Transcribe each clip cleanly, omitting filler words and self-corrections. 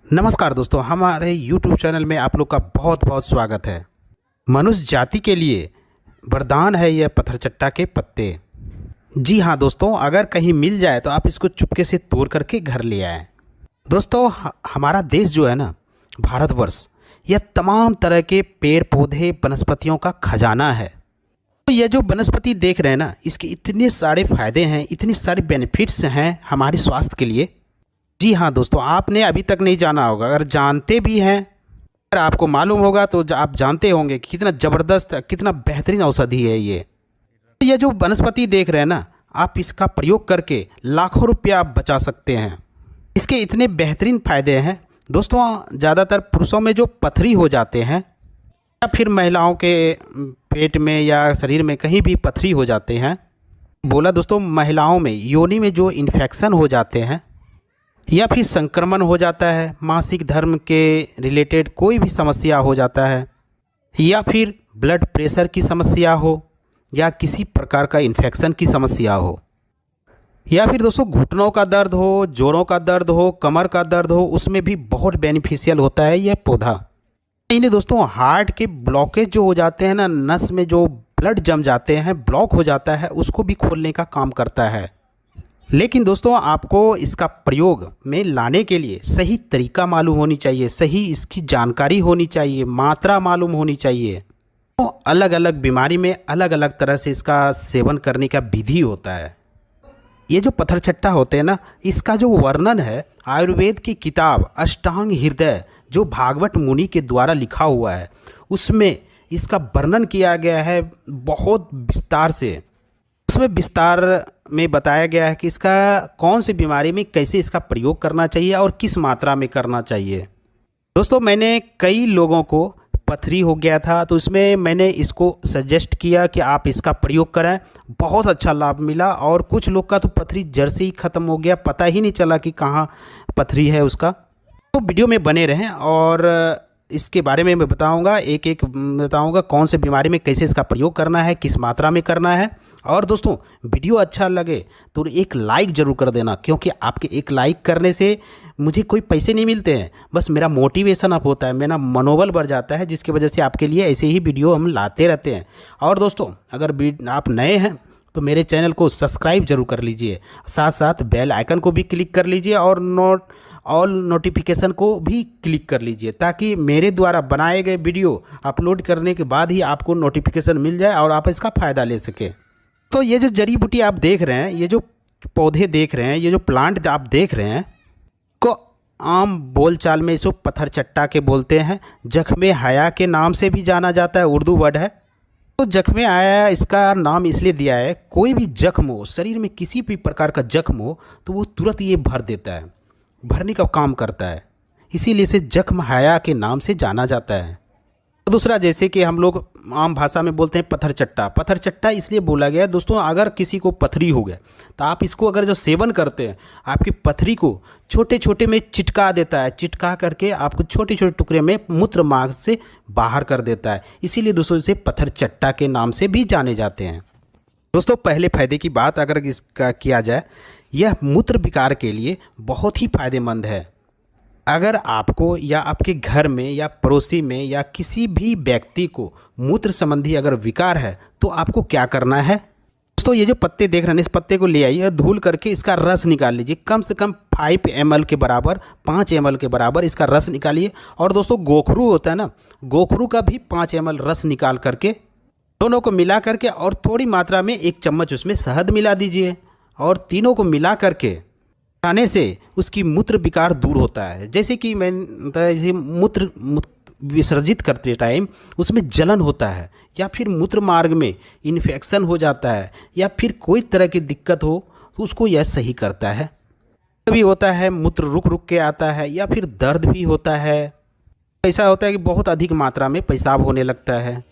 नमस्कार दोस्तों, हमारे YouTube चैनल में आप लोग का बहुत बहुत स्वागत है। मनुष्य जाति के लिए वरदान है यह पत्थरचट्टा के पत्ते। जी हाँ दोस्तों, अगर कहीं मिल जाए तो आप इसको चुपके से तोड़ करके घर ले आएँ। दोस्तों हमारा देश जो है ना, भारतवर्ष, यह तमाम तरह के पेड़ पौधे वनस्पतियों का खजाना है। तो यह जो वनस्पति देख रहे हैं ना, इसके इतने सारे फ़ायदे हैं, इतने सारे बेनिफिट्स हैं हमारे स्वास्थ्य के लिए। जी हाँ दोस्तों, आपने अभी तक नहीं जाना होगा। अगर जानते भी हैं, अगर आपको मालूम होगा तो आप जानते होंगे कि कितना ज़बरदस्त, कितना बेहतरीन औषधि है ये। तो ये जो वनस्पति देख रहे हैं ना, आप इसका प्रयोग करके लाखों रुपया आप बचा सकते हैं। इसके इतने बेहतरीन फ़ायदे हैं दोस्तों। ज़्यादातर पुरुषों में जो पथरी हो जाते हैं या फिर महिलाओं के पेट में या शरीर में कहीं भी पथरी हो जाते हैं, बोला दोस्तों, महिलाओं में योनि में जो इन्फेक्शन हो जाते हैं या फिर संक्रमण हो जाता है, मासिक धर्म के रिलेटेड कोई भी समस्या हो जाता है, या फिर ब्लड प्रेशर की समस्या हो, या किसी प्रकार का इन्फेक्शन की समस्या हो, या फिर दोस्तों घुटनों का दर्द हो, जोड़ों का दर्द हो, कमर का दर्द हो, उसमें भी बहुत बेनिफिशियल होता है यह पौधा। इन्हें दोस्तों हार्ट के ब्लॉकेज जो हो जाते हैं ना, नस में जो ब्लड जम जाते हैं, ब्लॉक हो जाता है, उसको भी खोलने का काम करता है। लेकिन दोस्तों आपको इसका प्रयोग में लाने के लिए सही तरीका मालूम होनी चाहिए, सही इसकी जानकारी होनी चाहिए, मात्रा मालूम होनी चाहिए। तो अलग अलग बीमारी में अलग अलग तरह से इसका सेवन करने का विधि होता है। ये जो पत्थरचट्टा होते हैं ना, इसका जो वर्णन है आयुर्वेद की किताब अष्टांग हृदय, जो भागवत मुनि के द्वारा लिखा हुआ है, उसमें इसका वर्णन किया गया है बहुत विस्तार से। उसमें विस्तार में बताया गया है कि इसका कौन सी बीमारी में कैसे इसका प्रयोग करना चाहिए और किस मात्रा में करना चाहिए। दोस्तों मैंने कई लोगों को पथरी हो गया था, तो इसमें मैंने इसको सजेस्ट किया कि आप इसका प्रयोग करें। बहुत अच्छा लाभ मिला, और कुछ लोग का तो पथरी जड़ से ही ख़त्म हो गया, पता ही नहीं चला कि कहाँ पथरी है उसका। तो वीडियो में बने रहें और इसके बारे में मैं बताऊंगा, एक एक बताऊंगा कौन से बीमारी में कैसे इसका प्रयोग करना है, किस मात्रा में करना है। और दोस्तों वीडियो अच्छा लगे तो एक लाइक ज़रूर कर देना, क्योंकि आपके एक लाइक करने से मुझे कोई पैसे नहीं मिलते हैं, बस मेरा मोटिवेशन अप होता है, मेरा मनोबल बढ़ जाता है, जिसकी वजह से आपके लिए ऐसे ही वीडियो हम लाते रहते हैं। और दोस्तों अगर आप नए हैं तो मेरे चैनल को सब्सक्राइब जरूर कर लीजिए, साथ साथ बेल आइकन को भी क्लिक कर लीजिए और ऑल नोटिफिकेशन को भी क्लिक कर लीजिए, ताकि मेरे द्वारा बनाए गए वीडियो अपलोड करने के बाद ही आपको नोटिफिकेशन मिल जाए और आप इसका फ़ायदा ले सकें। तो ये जो जड़ी बूटी आप देख रहे हैं, ये जो पौधे देख रहे हैं, ये जो प्लांट आप देख रहे हैं, को आम बोलचाल में इसको पत्थरचट्टा के बोलते हैं। जख्मे हया के नाम से भी जाना जाता है, उर्दू वर्ड है। तो जख्मे आया इसका नाम इसलिए दिया है, कोई भी जख्म हो, शरीर में किसी भी प्रकार का जख्म हो तो वो तुरंत ये भर देता है, भरने का काम करता है, इसीलिए इसे जख्म हया के नाम से जाना जाता है। दूसरा, जैसे कि हम लोग आम भाषा में बोलते हैं पत्थरचट्टा। पत्थरचट्टा इसलिए बोला गया है दोस्तों, अगर किसी को पथरी हो गया तो आप इसको अगर जो सेवन करते हैं, आपकी पथरी को छोटे छोटे में चिटका देता है, चिटका करके आपको छोटे छोटे टुकड़े में मूत्र मार्ग से बाहर कर देता है, इसीलिए दोस्तों इसे पत्थरचट्टा के नाम से भी जाने जाते हैं। दोस्तों पहले फ़ायदे की बात अगर इसका किया जाए, यह मूत्र विकार के लिए बहुत ही फायदेमंद है। अगर आपको या आपके घर में या पड़ोसी में या किसी भी व्यक्ति को मूत्र संबंधी अगर विकार है, तो आपको क्या करना है दोस्तों, ये जो पत्ते देख रहे हैं, इस पत्ते को ले आइए, धुल करके इसका रस निकाल लीजिए। कम से कम 5 ml के बराबर, 5 ml के बराबर इसका रस निकालिए। और दोस्तों गोखरू होता है ना, गोखरू का भी 5 ml रस निकाल करके दोनों को मिला करके और थोड़ी मात्रा में 1 चम्मच उसमें शहद मिला दीजिए, और तीनों को मिला करके खाने से उसकी मूत्र विकार दूर होता है। जैसे कि मैं मूत्र विसर्जित करते टाइम उसमें जलन होता है, या फिर मूत्र मार्ग में इन्फेक्शन हो जाता है, या फिर कोई तरह की दिक्कत हो, तो उसको यह सही करता है। कभी होता है मूत्र रुक रुक के आता है, या फिर दर्द भी होता है, ऐसा होता है कि बहुत अधिक मात्रा में पेशाब होने लगता है।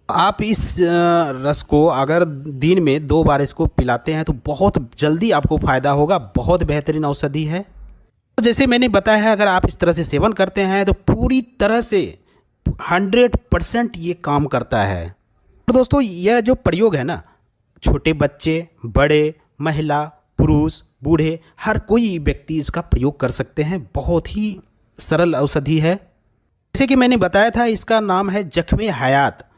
आप इस रस को अगर दिन में 2 बार इसको पिलाते हैं तो बहुत जल्दी आपको फ़ायदा होगा, बहुत बेहतरीन औषधि है। तो जैसे मैंने बताया है, अगर आप इस तरह से सेवन करते हैं तो पूरी तरह से 100% ये काम करता है। तो दोस्तों यह जो प्रयोग है ना, छोटे बच्चे, बड़े, महिला, पुरुष, बूढ़े, हर कोई व्यक्ति इसका प्रयोग कर सकते हैं। बहुत ही सरल औषधि है। जैसे कि मैंने बताया था, इसका नाम है जख्म हयात।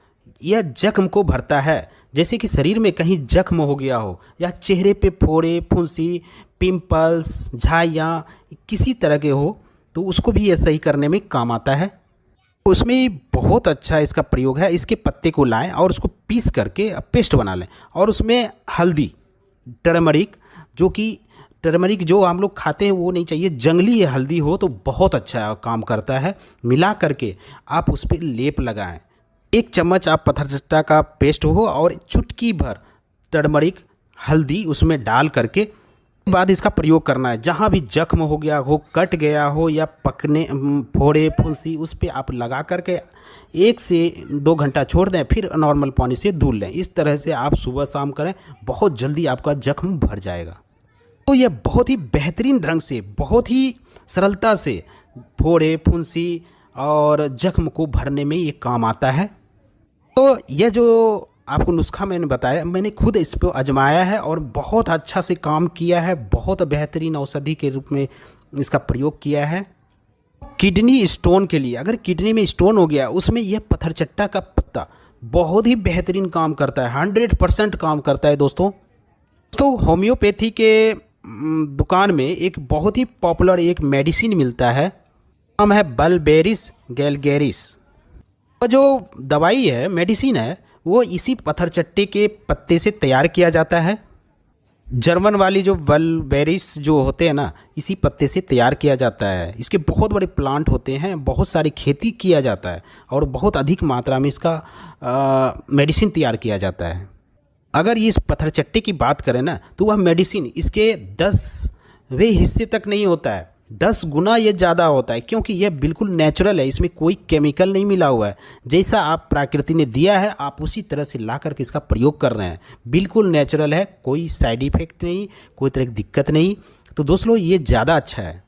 यह जख्म को भरता है। जैसे कि शरीर में कहीं जख्म हो गया हो या चेहरे पे फोड़े, फुंसी, पिंपल्स, झाइयाँ किसी तरह के हो, तो उसको भी यह सही करने में काम आता है। उसमें बहुत अच्छा इसका प्रयोग है। इसके पत्ते को लाएं और उसको पीस करके पेस्ट बना लें, और उसमें हल्दी, टर्मरिक, जो कि टर्मरिक जो हम लोग खाते हैं वो नहीं चाहिए, जंगली हल्दी हो तो बहुत अच्छा काम करता है। मिला करके आप उस पर लेप लगाएं। 1 चम्मच आप पत्थरचट्टा का पेस्ट हो और चुटकी भर टर्मरिक, हल्दी उसमें डाल करके बाद इसका प्रयोग करना है। जहाँ भी जख्म हो गया हो, कट गया हो या पकने, फोड़े, फुंसी, उस पर आप लगा करके 1 से 2 घंटा छोड़ दें, फिर नॉर्मल पानी से धुल लें। इस तरह से आप सुबह शाम करें, बहुत जल्दी आपका जख्म भर जाएगा। तो यह बहुत ही बेहतरीन ढंग से, बहुत ही सरलता से फोड़े, फुंसी और जख्म को भरने में ये काम आता है। तो यह जो आपको नुस्खा मैंने बताया, मैंने खुद इस पर आजमाया है और बहुत अच्छा से काम किया है। बहुत बेहतरीन औषधि के रूप में इसका प्रयोग किया है। किडनी स्टोन के लिए, अगर किडनी में स्टोन हो गया, उसमें यह पत्थरचट्टा का पत्ता बहुत ही बेहतरीन काम करता है, 100% काम करता है दोस्तों। तो होम्योपैथी के दुकान में एक बहुत ही पॉपुलर एक मेडिसिन मिलता है, नाम है बल्बेरिस गैलगेरिस। जो दवाई है, मेडिसिन है, वो इसी पत्थरचट्टे के पत्ते से तैयार किया जाता है। जर्मन वाली जो बल्बेरिस जो होते हैं ना, इसी पत्ते से तैयार किया जाता है। इसके बहुत बड़े प्लांट होते हैं, बहुत सारी खेती किया जाता है और बहुत अधिक मात्रा में इसका मेडिसिन तैयार किया जाता है। अगर ये इस पत्थरचट्टे की बात करें ना, तो वह मेडिसिन इसके 10वें हिस्से तक नहीं होता है, 10 गुना ये ज़्यादा होता है, क्योंकि यह बिल्कुल नेचुरल है। इसमें कोई केमिकल नहीं मिला हुआ है। जैसा आप प्रकृति ने दिया है, आप उसी तरह से ला करके इसका प्रयोग कर रहे हैं। बिल्कुल नेचुरल है, कोई साइड इफ़ेक्ट नहीं, कोई तरह की दिक्कत नहीं। तो दोस्तों, ये ज़्यादा अच्छा है।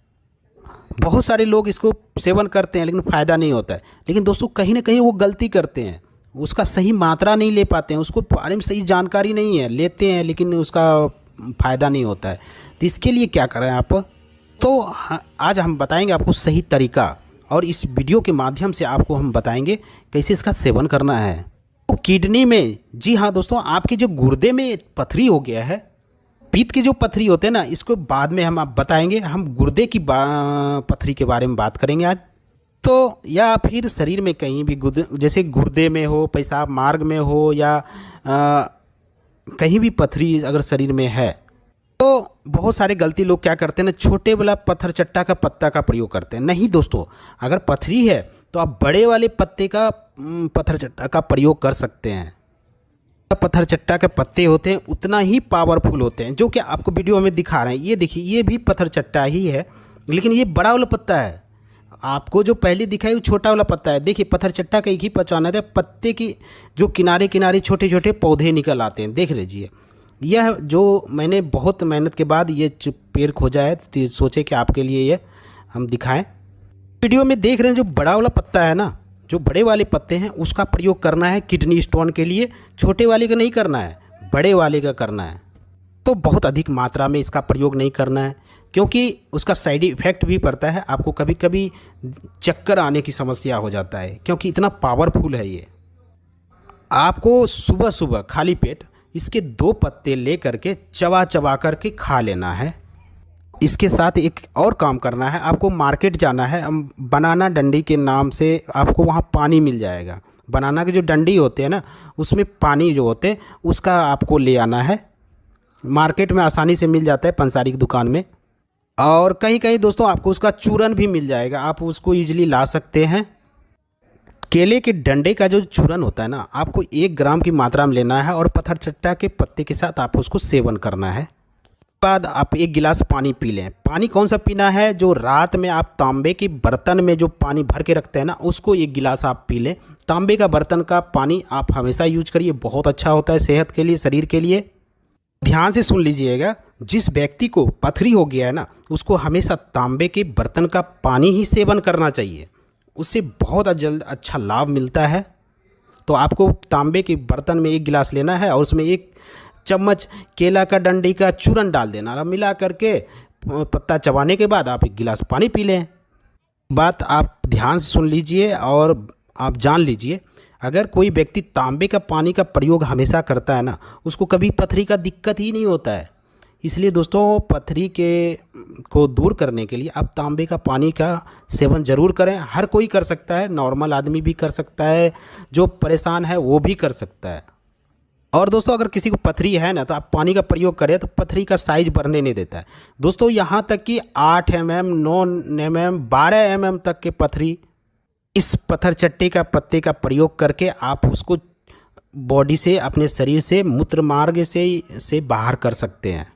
बहुत सारे लोग इसको सेवन करते हैं लेकिन फ़ायदा नहीं होता है। लेकिन दोस्तों, कहीं ना कहीं वो गलती करते हैं, उसका सही मात्रा नहीं ले पाते हैं, उसको बारे में सही जानकारी नहीं है, लेते हैं लेकिन उसका फ़ायदा नहीं होता है। तो इसके लिए क्या करें आप, तो आज हम बताएंगे आपको सही तरीका, और इस वीडियो के माध्यम से आपको हम बताएंगे कैसे इसका सेवन करना है। तो किडनी में, जी हाँ दोस्तों, आपके जो गुर्दे में पथरी हो गया है, पित्त की जो पथरी होते हैं ना, इसको बाद में हम आप बताएंगे। हम गुर्दे की पथरी के बारे में बात करेंगे आज। तो या फिर शरीर में कहीं भी जैसे गुर्दे में हो, पेशाब मार्ग में हो, या कहीं भी पथरी अगर शरीर में है, तो बहुत सारे गलती लोग क्या करते हैं ना, छोटे वाला पत्थरचट्टा का पत्ता का प्रयोग करते हैं। नहीं दोस्तों, अगर पथरी है तो आप बड़े वाले पत्ते का पत्थरचट्टा का प्रयोग कर सकते हैं। पत्थरचट्टा के पत्ते होते हैं उतना ही पावरफुल होते हैं, जो कि आपको वीडियो में दिखा रहे हैं। ये देखिए, ये भी पत्थरचट्टा ही है, लेकिन ये बड़ा वाला पत्ता है। आपको जो पहले दिखाई वो छोटा वाला पत्ता है। देखिए, पत्थरचट्टा का एक ही पहचान है, पत्ते की जो किनारे किनारे छोटे छोटे पौधे निकल आते हैं, देख लीजिए। यह जो मैंने बहुत मेहनत के बाद ये पेड़ खोजा है, तो सोचे कि आपके लिए ये हम दिखाएं। वीडियो में देख रहे हैं जो बड़ा वाला पत्ता है ना, जो बड़े वाले पत्ते हैं, उसका प्रयोग करना है किडनी स्टोन के लिए। छोटे वाले का नहीं करना है, बड़े वाले का करना है। तो बहुत अधिक मात्रा में इसका प्रयोग नहीं करना है, क्योंकि उसका साइड इफ़ेक्ट भी पड़ता है। आपको कभी कभी चक्कर आने की समस्या हो जाता है, क्योंकि इतना पावरफुल है ये। आपको सुबह सुबह खाली पेट इसके 2 पत्ते ले करके चबा चबा करके खा लेना है। इसके साथ एक और काम करना है, आपको मार्केट जाना है। बनाना डंडी के नाम से आपको वहाँ पानी मिल जाएगा। बनाना के जो डंडी होते हैं ना, उसमें पानी जो होते हैं उसका आपको ले आना है। मार्केट में आसानी से मिल जाता है, पंसारी की दुकान में। और कहीं कहीं दोस्तों आपको उसका चूरन भी मिल जाएगा, आप उसको ईजिली ला सकते हैं। केले के डंडे का जो चूरन होता है ना, आपको 1 ग्राम की मात्रा में लेना है और पत्थरचट्टा के पत्ते के साथ आप उसको सेवन करना है। बाद आप 1 गिलास पानी पी लें। पानी कौन सा पीना है, जो रात में आप तांबे के बर्तन में जो पानी भर के रखते हैं ना, उसको 1 गिलास आप पी लें। तांबे का बर्तन का पानी आप हमेशा यूज करिए, बहुत अच्छा होता है सेहत के लिए, शरीर के लिए। ध्यान से सुन लीजिएगा, जिस व्यक्ति को पथरी हो गया है ना, उसको हमेशा तांबे के बर्तन का पानी ही सेवन करना चाहिए। उससे बहुत जल्द अच्छा लाभ मिलता है। तो आपको तांबे के बर्तन में 1 गिलास लेना है और उसमें 1 चम्मच केला का डंडी का चूरन डाल देना, और मिला करके पत्ता चबाने के बाद आप 1 गिलास पानी पी लें। बात आप ध्यान से सुन लीजिए और आप जान लीजिए, अगर कोई व्यक्ति तांबे का पानी का प्रयोग हमेशा करता है ना, उसको कभी पथरी का दिक्कत ही नहीं होता है। इसलिए दोस्तों, पथरी के को दूर करने के लिए आप तांबे का पानी का सेवन ज़रूर करें। हर कोई कर सकता है, नॉर्मल आदमी भी कर सकता है, जो परेशान है वो भी कर सकता है। और दोस्तों, अगर किसी को पथरी है ना, तो आप पानी का प्रयोग करें तो पथरी का साइज बढ़ने नहीं देता है दोस्तों। यहाँ तक कि 8 mm, 9 mm, 12 mm तक के पथरी इस पत्थर चट्टे का पत्ते का प्रयोग करके आप उसको बॉडी से, अपने शरीर से, मूत्र मार्ग से बाहर कर सकते हैं।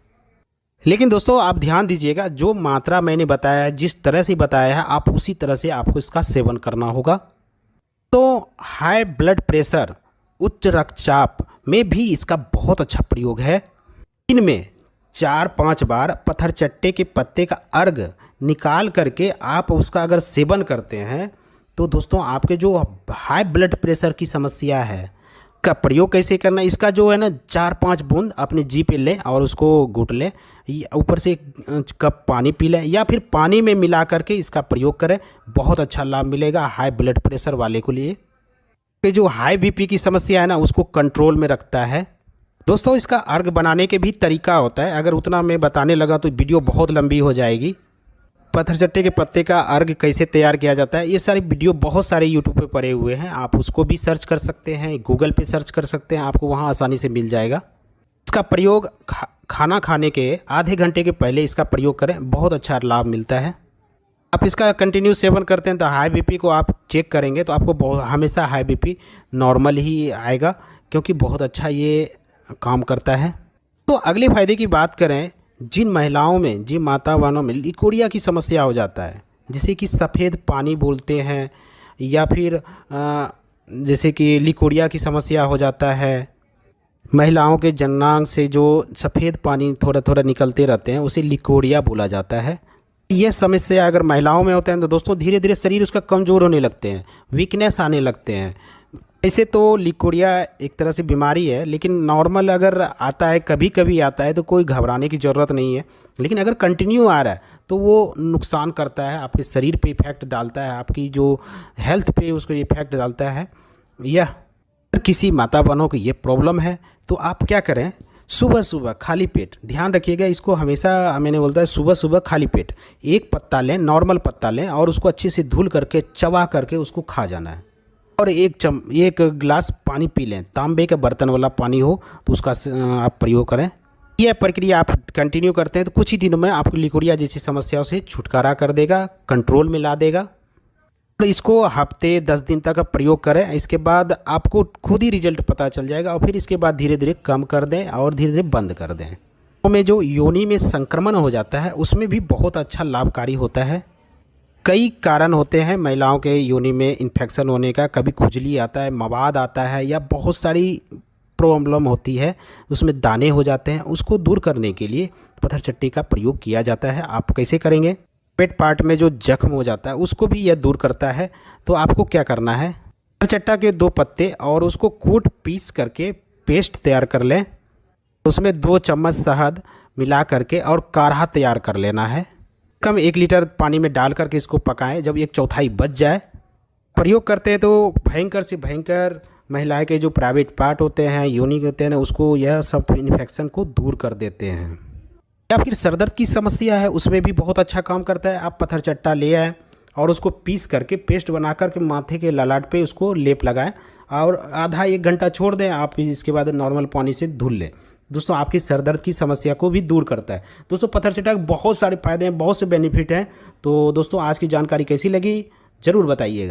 लेकिन दोस्तों, आप ध्यान दीजिएगा, जो मात्रा मैंने बताया है, जिस तरह से बताया है, आप उसी तरह से आपको इसका सेवन करना होगा। तो हाई ब्लड प्रेशर, उच्च रक्तचाप में भी इसका बहुत अच्छा प्रयोग है। इनमें 4-5 बार पत्थर चट्टे के पत्ते का अर्घ निकाल करके आप उसका अगर सेवन करते हैं तो दोस्तों, आपके जो हाई ब्लड प्रेशर की समस्या है का प्रयोग कैसे करना है, इसका जो है ना, 4-5 बूंद अपने जी पे लें और उसको घूट लें, ऊपर से 1 कप पानी पी लें या फिर पानी में मिला करके इसका प्रयोग करें। बहुत अच्छा लाभ मिलेगा हाई ब्लड प्रेशर वाले को लिए। जो हाई बीपी की समस्या है ना, उसको कंट्रोल में रखता है। दोस्तों, इसका अर्घ बनाने के भी तरीका होता है। अगर उतना मैं बताने लगा तो वीडियो बहुत लंबी हो जाएगी। पत्थर चट्टे के पत्ते का अर्घ कैसे तैयार किया जाता है, ये सारी वीडियो बहुत सारे यूट्यूब पे पड़े हुए हैं, आप उसको भी सर्च कर सकते हैं, गूगल पे सर्च कर सकते हैं, आपको वहाँ आसानी से मिल जाएगा। इसका प्रयोग खाना खाने के आधे घंटे के पहले इसका प्रयोग करें, बहुत अच्छा लाभ मिलता है। आप इसका कंटिन्यू सेवन करते हैं तो हाई बीपी को आप चेक करेंगे तो आपको हमेशा हाई बीपी नॉर्मल ही आएगा, क्योंकि बहुत अच्छा ये काम करता है। तो अगले फ़ायदे की बात करें, जिन महिलाओं में, जिन मातावानों में लिकोरिया की समस्या हो जाता है, जिसे कि सफ़ेद पानी बोलते हैं, या फिर जैसे कि लिकोरिया की समस्या हो जाता है, महिलाओं के जननांग से जो सफ़ेद पानी थोड़ा थोड़ा निकलते रहते हैं, उसे लिकोरिया बोला जाता है। यह समस्या अगर महिलाओं में होता है तो दोस्तों, धीरे धीरे शरीर उसका कमज़ोर होने लगते हैं, वीकनेस आने लगते हैं। ऐसे तो लिकोरिया एक तरह से बीमारी है, लेकिन नॉर्मल अगर आता है, कभी कभी आता है, तो कोई घबराने की ज़रूरत नहीं है। लेकिन अगर कंटिन्यू आ रहा है तो वो नुकसान करता है, आपके शरीर पे इफ़ेक्ट डालता है, आपकी जो हेल्थ पे उसको इफ़ेक्ट डालता है। यह अगर किसी माता बहनों को ये प्रॉब्लम है तो आप क्या करें, सुबह सुबह खाली पेट, ध्यान रखिएगा इसको, हमेशा मैंने बोलता है सुबह सुबह खाली पेट 1 पत्ता लें, नॉर्मल पत्ता लें, और उसको अच्छे से धुल करके, चबा करके उसको खा जाना है। और 1 गिलास पानी पी लें, तांबे के बर्तन वाला पानी हो तो उसका आप प्रयोग करें। यह प्रक्रिया आप कंटिन्यू करते हैं तो कुछ ही दिनों में आपको लिकोरिया जैसी समस्याओं से छुटकारा कर देगा, कंट्रोल में ला देगा। तो इसको हफ्ते 10 दिन तक आप प्रयोग करें, इसके बाद आपको खुद ही रिजल्ट पता चल जाएगा। और फिर इसके बाद धीरे धीरे कम कर दें और धीरे धीरे बंद कर दें। तो में जो योनि में संक्रमण हो जाता है, उसमें भी बहुत अच्छा लाभकारी होता है। कई कारण होते हैं महिलाओं के योनि में इन्फेक्शन होने का, कभी खुजली आता है, मवाद आता है, या बहुत सारी प्रॉब्लम होती है, उसमें दाने हो जाते हैं। उसको दूर करने के लिए पत्थर चट्टे का प्रयोग किया जाता है। आप कैसे करेंगे, पेट पार्ट में जो जख्म हो जाता है उसको भी यह दूर करता है। तो आपको क्या करना है, पत्थर चट्टा के 2 पत्ते और उसको कूट पीस करके पेस्ट तैयार कर लें, उसमें 2 चम्मच शहद मिला करके और काढ़ा तैयार कर लेना है। कम 1 लीटर पानी में डाल करके इसको पकाएं, जब 1/4 बच जाए प्रयोग करते हैं तो भयंकर से भयंकर महिलाएं के जो प्राइवेट पार्ट होते हैं, योनि होते हैं ना, उसको यह सब इन्फेक्शन को दूर कर देते हैं। या फिर सर दर्द की समस्या है, उसमें भी बहुत अच्छा काम करता है। आप पत्थर चट्टा ले आएँ और उसको पीस करके पेस्ट बना करके माथे के ललाट पे उसको लेप लगाएं और आधा 1 घंटा छोड़ दें। आप इसके बाद नॉर्मल पानी से धुल लें। दोस्तों, आपकी सर दर्द की समस्या को भी दूर करता है। दोस्तों, पत्थर चट्टा के बहुत सारे फ़ायदे हैं, बहुत से बेनिफिट हैं। तो दोस्तों, आज की जानकारी कैसी लगी ज़रूर बताइएगा।